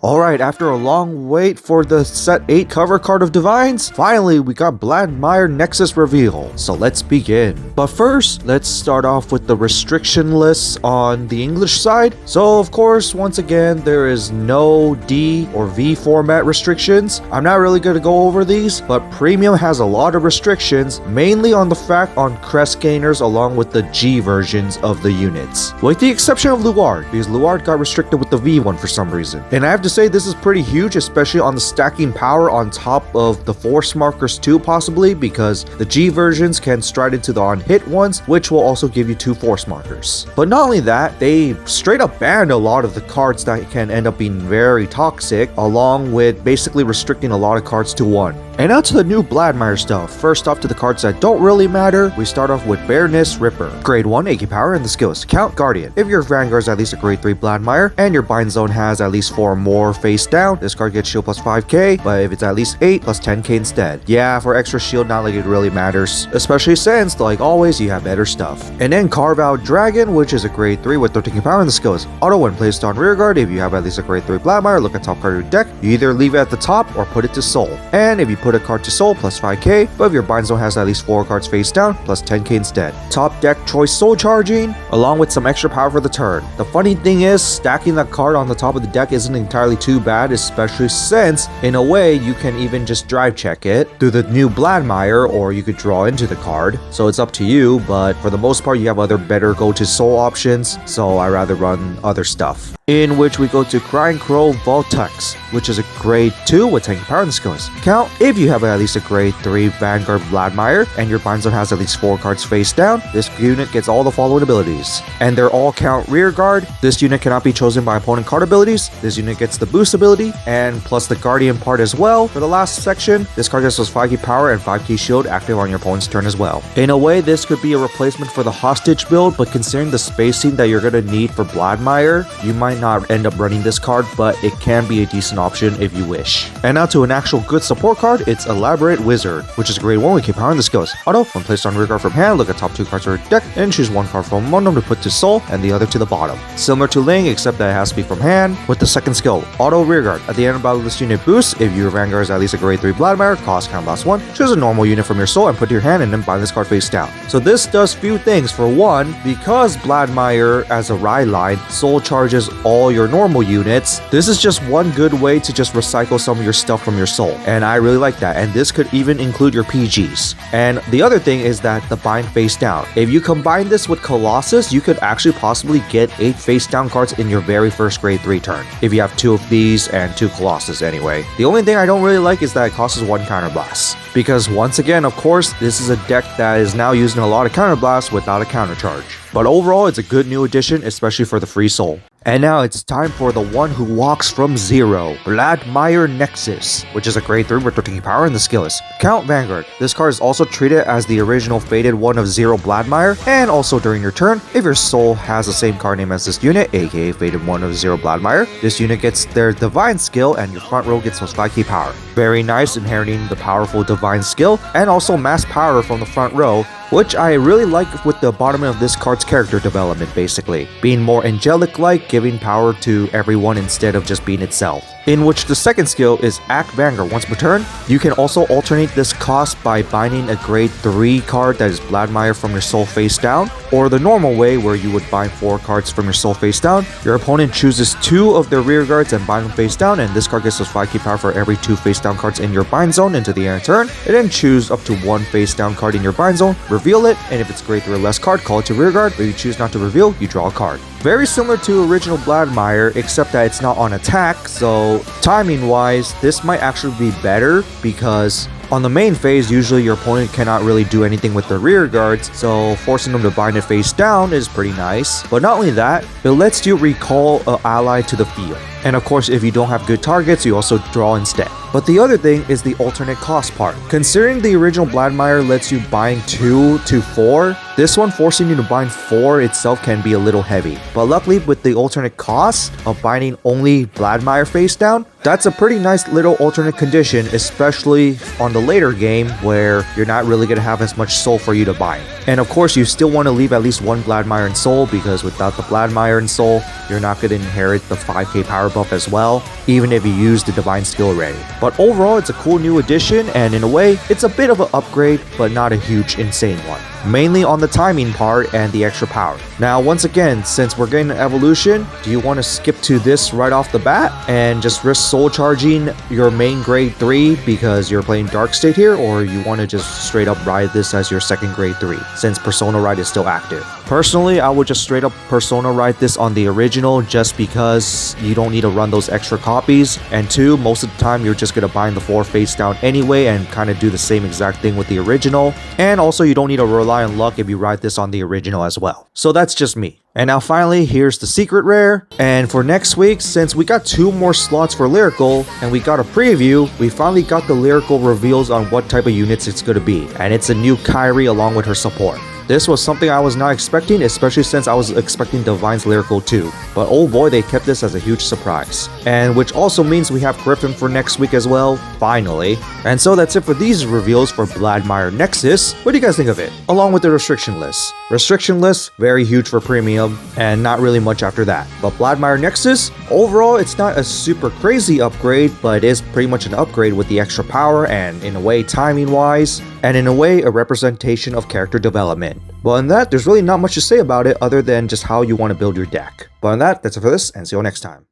Alright, after a long wait for the set 8 cover card of Divines, finally we got Bladmire Nexus reveal, so let's begin. But first, let's start off with the restriction lists on the English side. So of course, once again, there is no D or V format restrictions. I'm not really going to go over these, but Premium has a lot of restrictions, mainly on the fact on crest gainers along with the G versions of the units. With the exception of Luard, because Luard got restricted with the V one for some reason. And I have to say this is pretty huge, especially on the stacking power on top of the force markers too, possibly because the G versions can stride into the on hit ones, which will also give you 2 force markers. But not only that, they straight up banned a lot of the cards that can end up being very toxic, along with basically restricting a lot of cards to 1. And now to the new Bladmire stuff. First off, to the cards that don't really matter, we start off with Bareness Ripper. Grade 1 AK power, and the skill is Count Guardian. If your Vanguard is at least a grade 3 Bladmire, and your bind zone has at least 4 more face down, this card gets shield plus 5k, but if it's at least 8 plus 10k instead. Yeah, for extra shield, not like it really matters, especially since, like always, you have better stuff. And then Carve Out Dragon, which is a grade 3 with 13k power, and the skill is auto when placed on rearguard. If you have at least a grade 3 Bladmire, look at top card of your deck, you either leave it at the top or put it to soul. And if you put a card to soul, plus 5k, but if your bind zone has at least 4 cards face down, plus 10k instead. Top deck choice soul charging, along with some extra power for the turn. The funny thing is, stacking that card on the top of the deck isn't entirely too bad, especially since, in a way, you can even just drive check it through the new Bladmire, or you could draw into the card, so it's up to you, but for the most part, you have other better go-to soul options, so I rather run other stuff. In which we go to Crying Crow Voltex, which is a grade 2 with 10 power and skills. Count, if you have at least a grade 3 Vanguard Bladmire, and your bind zone has at least 4 cards face down, this unit gets all the following abilities. And they're all count rear guard. This unit cannot be chosen by opponent card abilities. This unit gets the boost ability, and plus the Guardian part as well. For the last section, this card gets those 5k power and 5k shield active on your opponent's turn as well. In a way, this could be a replacement for the hostage build, but considering the spacing that you're going to need for Bladmire, you might not end up running this card, but it can be a decent option if you wish. And now to an actual good support card, it's Elaborate Wizard, which is grade 1 with K power and the skills. Auto, when placed on rearguard from hand, look at top 2 cards of your deck and choose 1 card from among them to put to soul and the other to the bottom. Similar to Ling, except that it has to be from hand, with the second skill, Auto Rearguard. At the end of battle, this unit boosts. If your Vanguard is at least a grade 3 Bladmire, cost count last 1, choose a normal unit from your soul and put to your hand and then bind this card face down. So this does few things. For one, because Bladmire as a ride line soul charges all your normal units, this is just one good way to just recycle some of your stuff from your soul, and I really like that. And this could even include your PGs. And the other thing is that the bind face down. If you combine this with Colossus, you could actually possibly get 8 face down cards in your very first grade 3 turn, if you have 2 of these and 2 Colossus anyway. The only thing I don't really like is that it costs 1 counterblast, because once again, of course, this is a deck that is now using a lot of counterblasts without a countercharge. But overall, it's a good new addition, especially for the free soul. And now it's time for the one who walks from zero, Bladmire Nexus, which is a grade 3 with 13 power and the skill is Count Vanguard. This card is also treated as the original faded one of 0 Bladmire, and also during your turn, if your soul has the same card name as this unit, aka faded one of 0 Bladmire, this unit gets their divine skill and your front row gets those 5k power. Very nice, inheriting the powerful divine skill and also mass power from the front row, which I really like with the bottom of this card's character development, basically. Being more angelic-like, giving power to everyone instead of just being itself. In which the second skill is Act Vanguard. Once per turn, you can also alternate this cost by binding a grade 3 card that is Bladmire from your soul face down, or the normal way where you would bind 4 cards from your soul face down. Your opponent chooses 2 of their rear guards and bind them face down, and this card gets those 5k power for every 2 face down cards in your bind zone into the end turn, and then choose up to 1 face down card in your bind zone, reveal it, and if it's grade 3 or less card, call it to rear guard. If you choose not to reveal, you draw a card. Very similar to original Bladmire, except that it's not on attack, so timing wise, this might actually be better because on the main phase, usually your opponent cannot really do anything with their rear guards, so forcing them to bind it face down is pretty nice. But not only that, it lets you recall an ally to the field. And of course, if you don't have good targets, you also draw instead. But the other thing is the alternate cost part. Considering the original Bladmire lets you bind 2 to 4, this one forcing you to bind 4 itself can be a little heavy. But luckily with the alternate cost of binding only Bladmire face down, that's a pretty nice little alternate condition, especially on the later game where you're not really going to have as much soul for you to bind. And of course, you still want to leave at least one Bladmire in soul, because without the Bladmire in soul, you're not going to inherit the 5k power power buff as well, even if you use the divine skill already. But overall, it's a cool new addition, and in a way, it's a bit of an upgrade, but not a huge insane one. Mainly on the timing part and the extra power. Now, once again, since we're getting an evolution, do you want to skip to this right off the bat and just risk soul charging your main grade 3 because you're playing Dark State here, or you want to just straight up ride this as your second grade 3 since Persona Ride is still active? Personally, I would just straight up Persona Ride this on the original just because you don't need to run those extra copies, and 2, most of the time you're just going to bind the 4 face down anyway and kind of do the same exact thing with the original, and also you don't need to rely on luck if you ride this on the original as well. So that's just me. And now finally, here's the secret rare. And for next week, since we got 2 more slots for Lyrical and we got a preview, we finally got the Lyrical reveals on what type of units it's going to be. And it's a new Kairi along with her support. This was something I was not expecting, especially since I was expecting Divine's Lyrical too. But oh boy, they kept this as a huge surprise. And which also means we have Griffin for next week as well, finally. And so that's it for these reveals for Bladmire Nexus. What do you guys think of it? Along with the restriction list. Restriction list, very huge for premium, and not really much after that. But Bladmire Nexus, overall it's not a super crazy upgrade, but it is pretty much an upgrade with the extra power and in a way timing wise, and in a way a representation of character development. But in that, there's really not much to say about it other than just how you want to build your deck. But on that, that's it for this, and see you all next time.